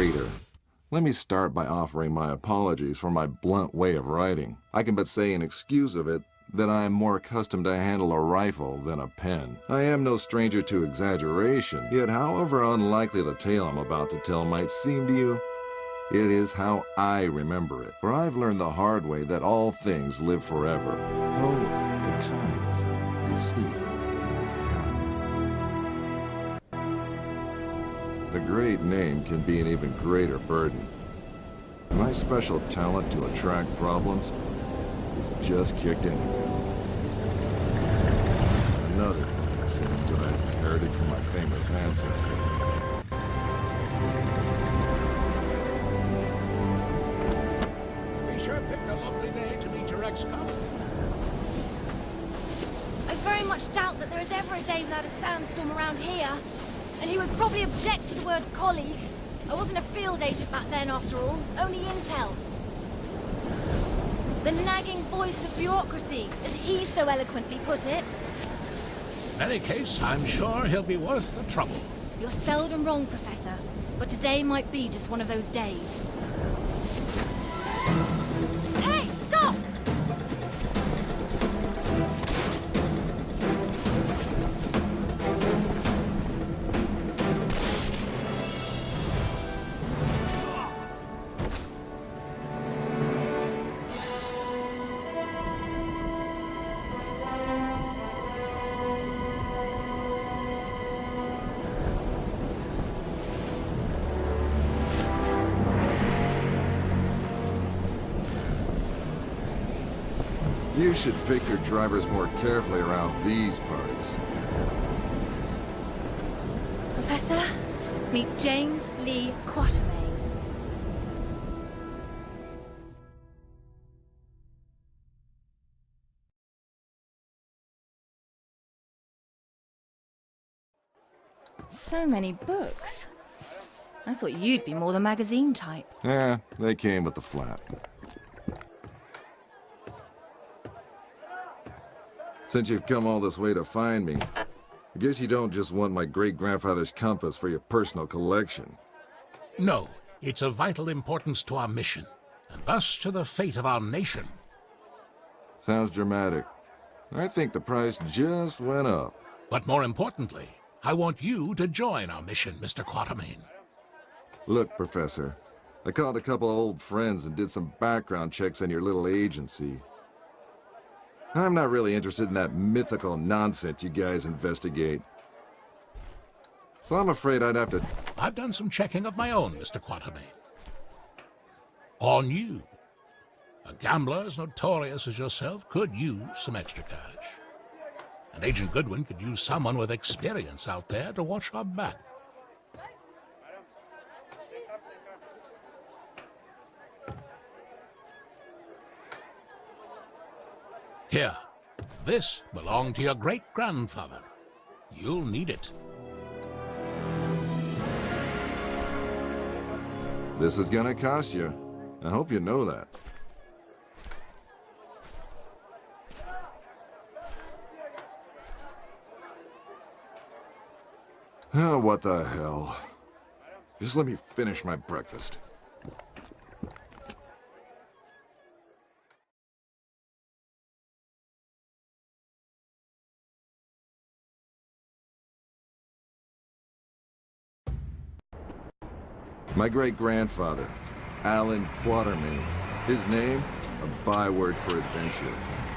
reader. Let me start by offering my apologies for my blunt way of writing. I can but say in excuse of it that I am more accustomed to handle a rifle than a pen. I am no stranger to exaggeration, yet however unlikely the tale I'm about to tell might seem to you, it is how I remember it. For I've learned the hard way that all things live forever. Oh, at times, they sleep and are forgotten. A great name can be an even greater burden. My special talent to attract problems just kicked in again. Another thing, it seems, that I inherited from my famous ancestor. We sure picked a lovely day to meet your ex-cop. I very much doubt that there is ever a day without a sandstorm around here. And he would probably object to the word colleague. I wasn't a field agent back then, after all. Only intel. The nagging voice of bureaucracy, as he so eloquently put it. In any case, I'm sure he'll be worth the trouble. You're seldom wrong, Professor. But today might be just one of those days. Hey, stop! You should pick your drivers more carefully around these parts. Professor, meet James Lee Quatermain. So many books. I thought you'd be more the magazine type. Yeah, they came with the flat. Since you've come all this way to find me, I guess you don't just want my great-grandfather's compass for your personal collection. No, it's of vital importance to our mission, and thus to the fate of our nation. Sounds dramatic. I think the price just went up. But more importantly, I want you to join our mission, Mr. Quatermain. Look, Professor, I called a couple of old friends and did some background checks on your little agency. I'm not really interested in that mythical nonsense you guys investigate. So I'm afraid I'd have to... I've done some checking of my own, Mr. Quatermain. On you. A gambler as notorious as yourself could use some extra cash. And Agent Goodwin could use someone with experience out there to watch our back. Here, this belonged to your great-grandfather. You'll need it. This is gonna cost you. I hope you know that. Oh, what the hell. Just let me finish my breakfast. My great-grandfather, Alan Quatermain. His name, a byword for adventure,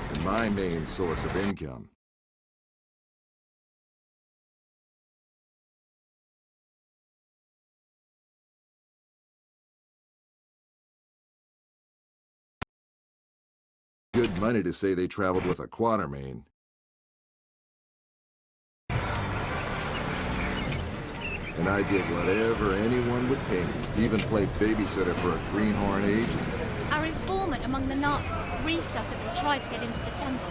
and my main source of income. Good money to say they traveled with a Quatermain. And I did whatever anyone would pay me, even play babysitter for a greenhorn agent. Our informant among the Nazis briefed us that they tried to get into the temple,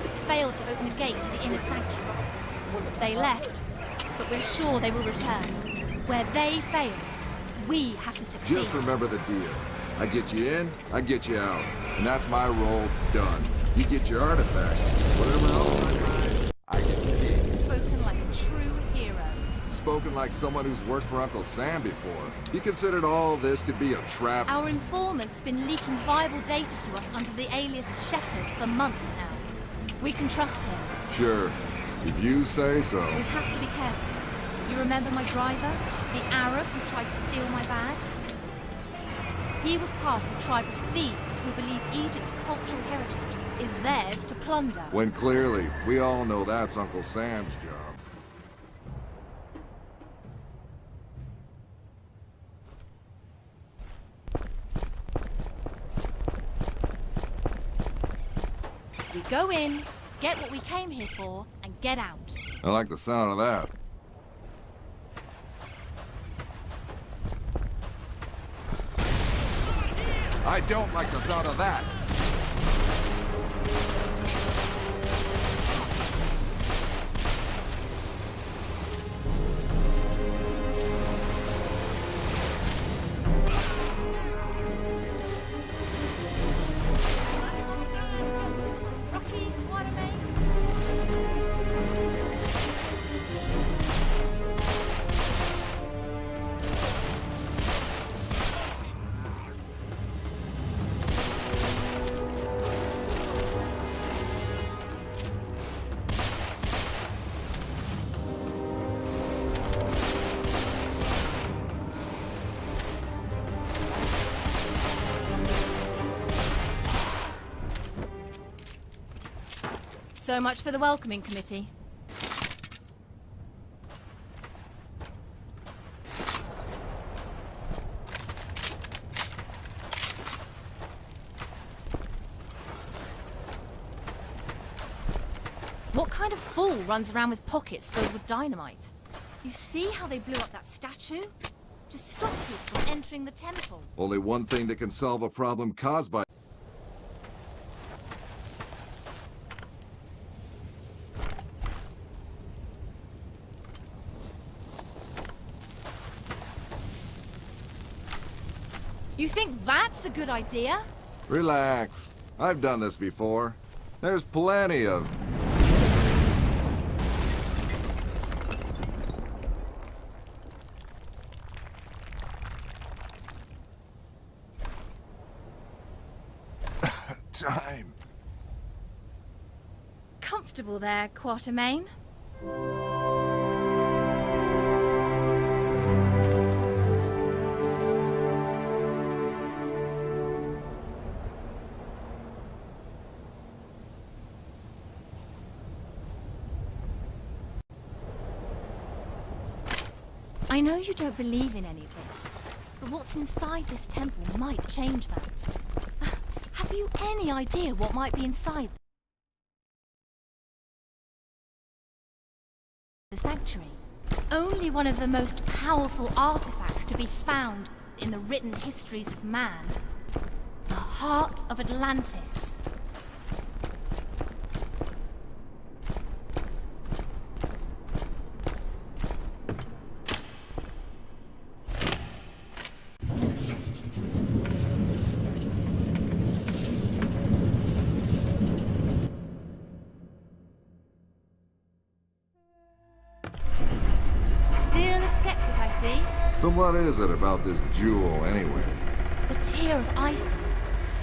but failed to open the gate to the inner sanctuary. They left, but we're sure they will return. Where they failed, we have to succeed. Just remember the deal. I get you in, I get you out. And that's my role done. You get your artifact. Whatever else I find, I get paid. Spoken like a true hero. Spoken like someone who's worked for Uncle Sam before. You considered all this to be a trap? Our informant's been leaking viable data to us under the alias Shepherd for months now. We can trust him. Sure. If you say so. We have to be careful. You remember my driver? The Arab who tried to steal my bag? He was part of a tribe of thieves who believe Egypt's cultural heritage is theirs to plunder. When clearly, we all know that's Uncle Sam's job. We go in, get what we came here for, and get out. I like the sound of that. I don't like the sound of that. Rocky, Watermain. So much for the welcoming committee. What kind of fool runs around with pockets filled with dynamite? You see how they blew up that statue? To stop people from entering the temple. Only one thing that can solve a problem caused by... You think that's a good idea? Relax. I've done this before. There's plenty of... time. Comfortable there, Quatermain? I know you don't believe in any of this, but what's inside this temple might change that. Have you any idea what might be inside the sanctuary? Only one of the most powerful artifacts to be found in the written histories of man. The heart of Atlantis. Still a skeptic, I see. So what is it about this jewel, anyway? The tear of Isis.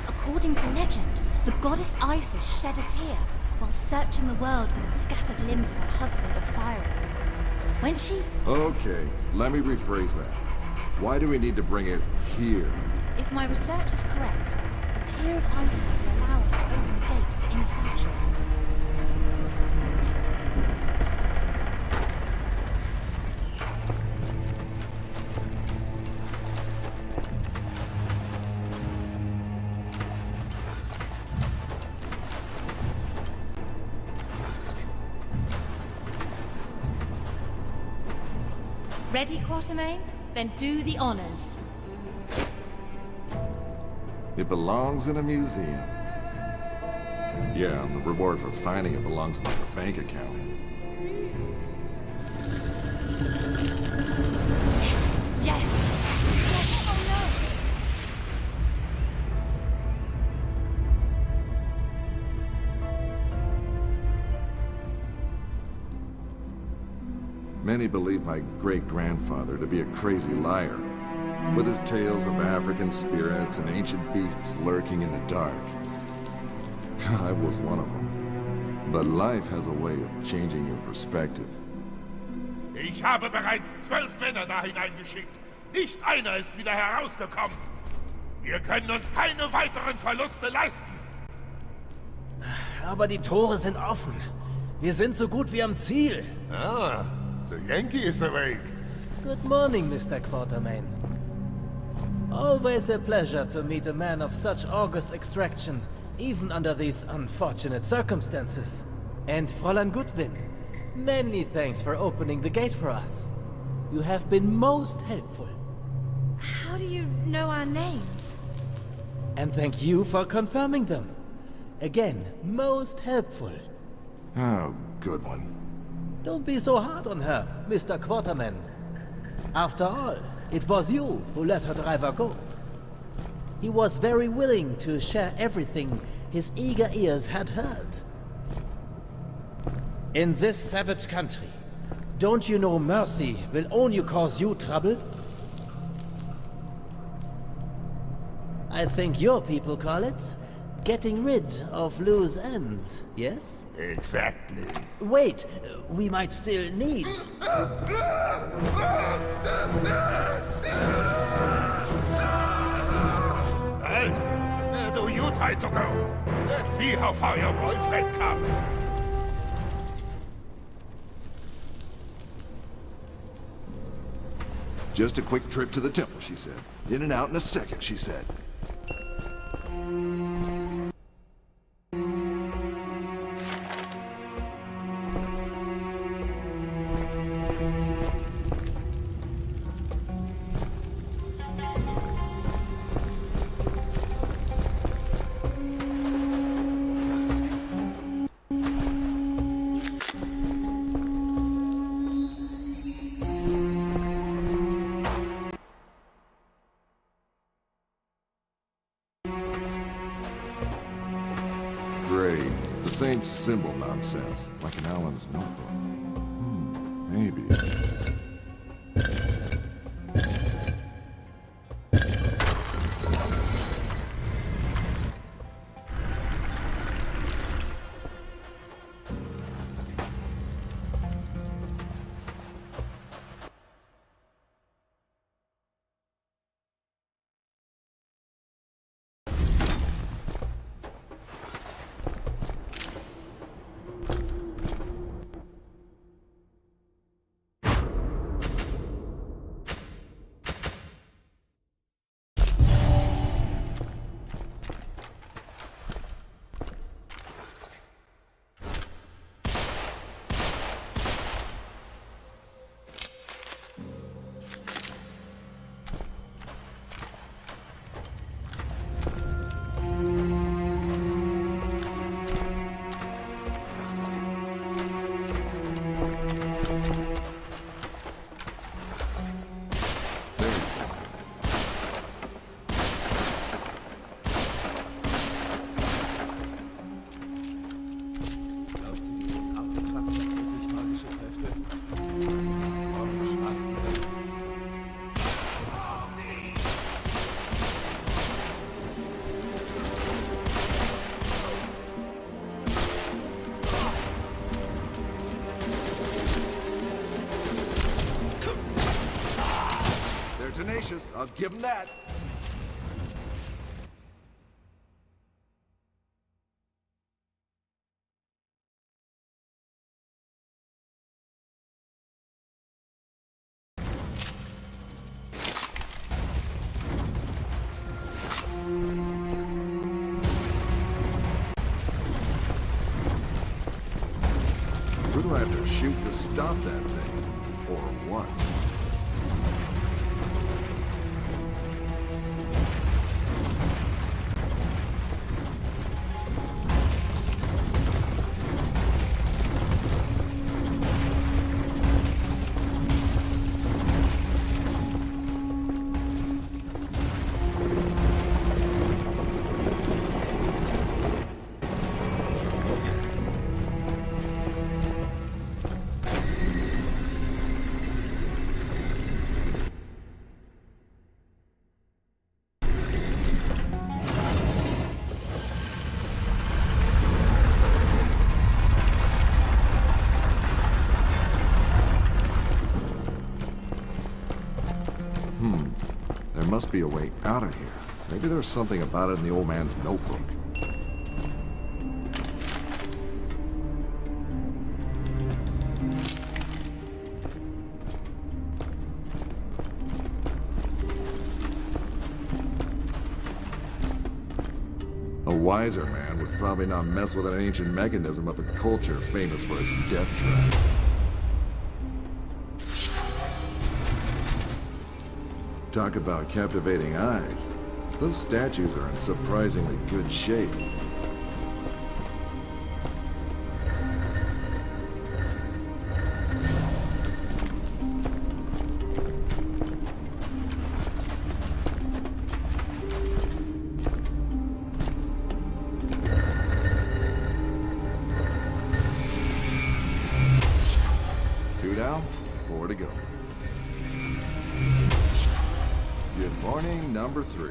According to legend, the goddess Isis shed a tear while searching the world for the scattered limbs of her husband Osiris. When she... Okay, let me rephrase that. Why do we need to bring it here? If my research is correct, the tear of Isis will allow us to open the gate to the inner sanctuary. Ready, Quatermain? Then do the honors. It belongs in a museum. Yeah, and the reward for finding it belongs in my bank account. Yes! Yes! Oh no! Many believe my great-grandfather to be a crazy liar, with his tales of African spirits and ancient beasts lurking in the dark. I was one of them. But life has a way of changing your perspective. Ich habe bereits 12 Männer da hineingeschickt. Nicht einer ist wieder herausgekommen. Wir können uns keine weiteren Verluste leisten. Aber die Tore sind offen. Wir sind so gut wie am Ziel. Ah, the Yankee is awake. Good morning, Mr. Quatermain. Always a pleasure to meet a man of such august extraction, even under these unfortunate circumstances. And Fräulein Goodwin, many thanks for opening the gate for us. You have been most helpful. How do you know our names? And thank you for confirming them. Again, most helpful. Oh, good one. Don't be so hard on her, Mr. Quatermain. After all, it was you who let her driver go. He was very willing to share everything his eager ears had heard. In this savage country, don't you know mercy will only cause you trouble? I think your people call it getting rid of loose ends, yes? Exactly. Wait, we might still need... Halt! Do you try to go? Let's see how far your boyfriend comes. Just a quick trip to the temple, she said. In and out in a second, she said. Great. The same symbol nonsense, like in Alan's notebook. Maybe. Tenacious, I'll give him that. Who do I have to shoot to stop that thing? Or what? must be a way out of here. Maybe there's something about it in the old man's notebook. A wiser man would probably not mess with an ancient mechanism of a culture famous for its death traps. Talk about captivating eyes. Those statues are in surprisingly good shape. Two down, four to go. Good morning, number 3.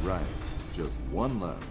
Right, just one left.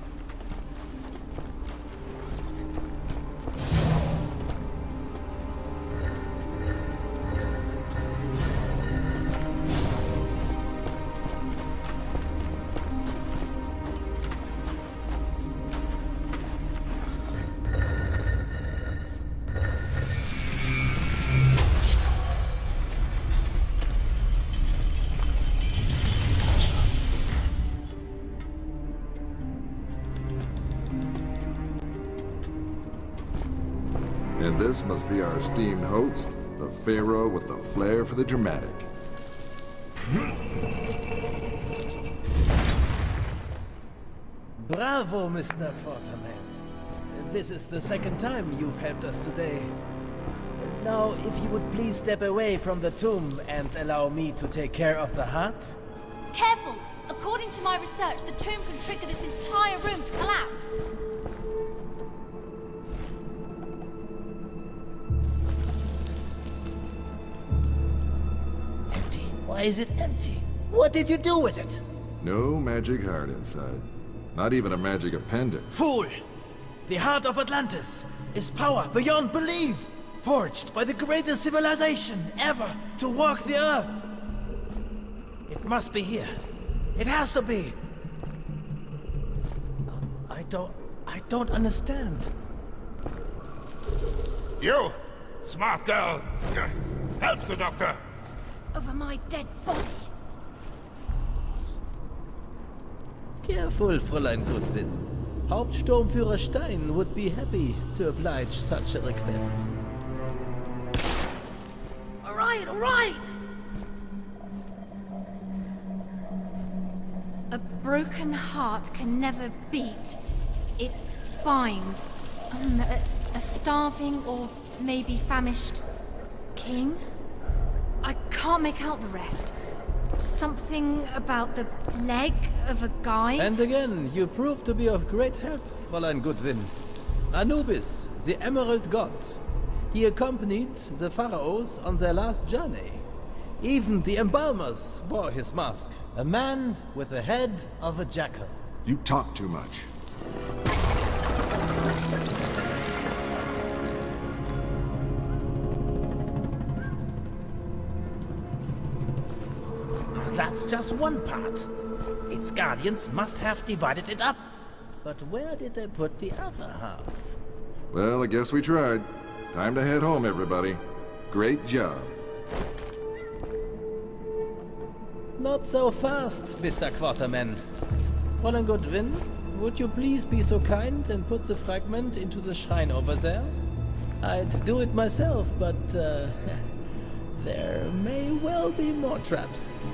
And this must be our esteemed host, the Pharaoh with the flair for the dramatic. Bravo, Mr. Quarterman. This is the second time you've helped us today. Now, if you would please step away from the tomb and allow me to take care of the heart. Careful! According to my research, the tomb can trigger this entire room to collapse. Empty. Why is it empty? What did you do with it? No magic heart inside. Not even a magic appendix. Fool! The heart of Atlantis is power beyond belief, forged by the greatest civilization ever to walk the earth. It must be here. It has to be. I don't understand. You, smart girl. Help the doctor. Over my dead body. Careful, Fräulein Goodwin. Hauptsturmführer Stein would be happy to oblige such a request. All right. A broken heart can never beat. It binds. A starving or maybe famished king? I can't make out the rest. Something about the leg of a guide? And again, you prove to be of great help, Fräulein Goodwin. Anubis, the Emerald God. He accompanied the pharaohs on their last journey. Even the embalmers wore his mask. A man with the head of a jackal. You talk too much. That's just one part. Its guardians must have divided it up. But where did they put the other half? Well, I guess we tried. Time to head home, everybody. Great job. Not so fast, Mr. Quarterman. Fräulein Goodwin, would you please be so kind and put the fragment into the shrine over there? I'd do it myself, but there may well be more traps.